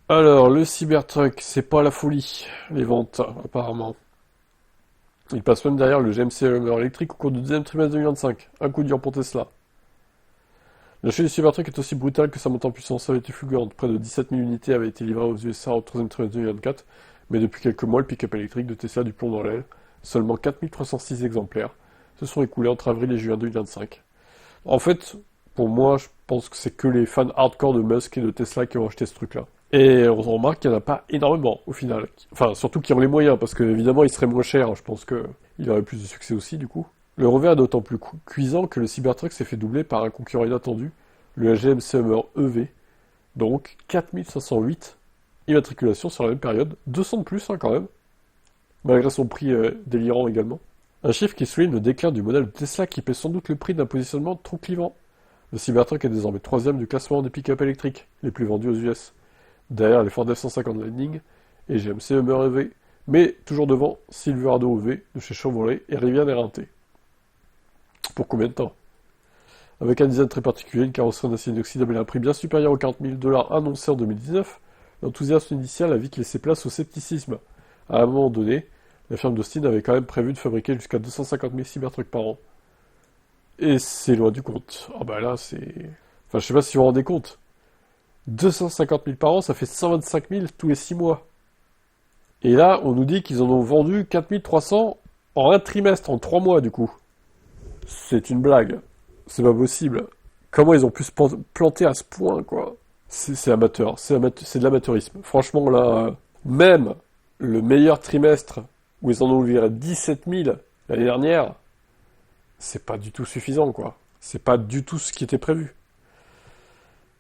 Alors, le Cybertruck, c'est pas la folie, les ventes, apparemment. Il passe même derrière le GMC Hummer électrique au cours du deuxième trimestre 2025. Un coup dur pour Tesla. La chute du Cybertruck est aussi brutale que sa montée en puissance avait été fulgurante. Près de 17 000 unités avaient été livrées aux USA au troisième trimestre 2024, mais depuis quelques mois, le pick-up électrique de Tesla a du plomb dans l'aile. Seulement 4306 exemplaires se sont écoulés entre avril et juin 2025. En fait, pour moi, je pense que c'est que les fans hardcore de Musk et de Tesla qui ont acheté ce truc-là. Et on remarque qu'il n'y en a pas énormément, au final. Enfin, surtout qui ont les moyens, parce que évidemment, il serait moins cher. Je pense qu'il aurait plus de succès aussi, du coup. Le revers est d'autant plus cuisant que le Cybertruck s'est fait doubler par un concurrent inattendu, le GMC Hummer EV. Donc, 4508 immatriculations sur la même période. 200 de plus, hein, quand même. Malgré son prix délirant également. Un chiffre qui souligne le déclin du modèle de Tesla qui paie sans doute le prix d'un positionnement trop clivant. Le Cybertruck est désormais troisième du classement des pick-up électriques les plus vendus aux US, derrière les Ford F-150 Lightning et GMC Hummer EV, mais toujours devant Silverado EV de chez Chevrolet et Rivian RT. Pour combien de temps? Avec un design très particulier, une carrosserie en acier inoxydable et un prix bien supérieur aux 40 000 dollars annoncés en 2019, l'enthousiasme initial a vite laissé place au scepticisme. À un moment donné, la firme d'Austin avait quand même prévu de fabriquer jusqu'à 250 000 Cybertrucks par an. Et c'est loin du compte. Ah bah là, c'est... Enfin, je sais pas si vous vous rendez compte. 250 000 par an, ça fait 125 000 tous les 6 mois. Et là, on nous dit qu'ils en ont vendu 4 300 en un trimestre, en 3 mois du coup. C'est une blague. C'est pas possible. Comment ils ont pu se planter à ce point, quoi? C'est amateur, c'est de l'amateurisme. Franchement, là, même le meilleur trimestre où ils en ont viré 17 000 l'année dernière, c'est pas du tout suffisant, quoi. C'est pas du tout ce qui était prévu.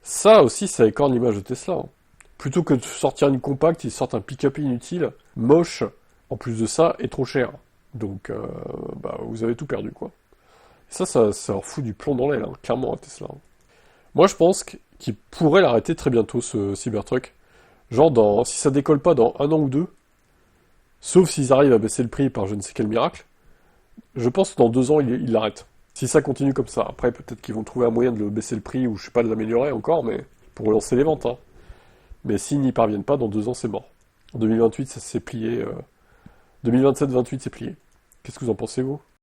Ça aussi, ça écorne l'image de Tesla, hein. Plutôt que de sortir une compacte, ils sortent un pick-up inutile, moche, en plus de ça, et trop cher. Donc, bah, vous avez tout perdu, quoi. Ça leur fout du plomb dans l'aile, hein, clairement, à Tesla, hein. Moi, je pense qu'ils pourraient l'arrêter très bientôt, ce Cybertruck. Genre, si ça décolle pas dans un an ou deux, sauf s'ils arrivent à baisser le prix par je ne sais quel miracle, je pense que dans 2 ans, ils l'arrêtent. Si ça continue comme ça. Après, peut-être qu'ils vont trouver un moyen de le baisser le prix, ou je sais pas, de l'améliorer encore, mais pour relancer les ventes, hein. Mais s'ils n'y parviennent pas, dans 2 ans, c'est mort. En 2028, ça s'est plié. 2027-28, c'est plié. Qu'est-ce que vous en pensez, vous?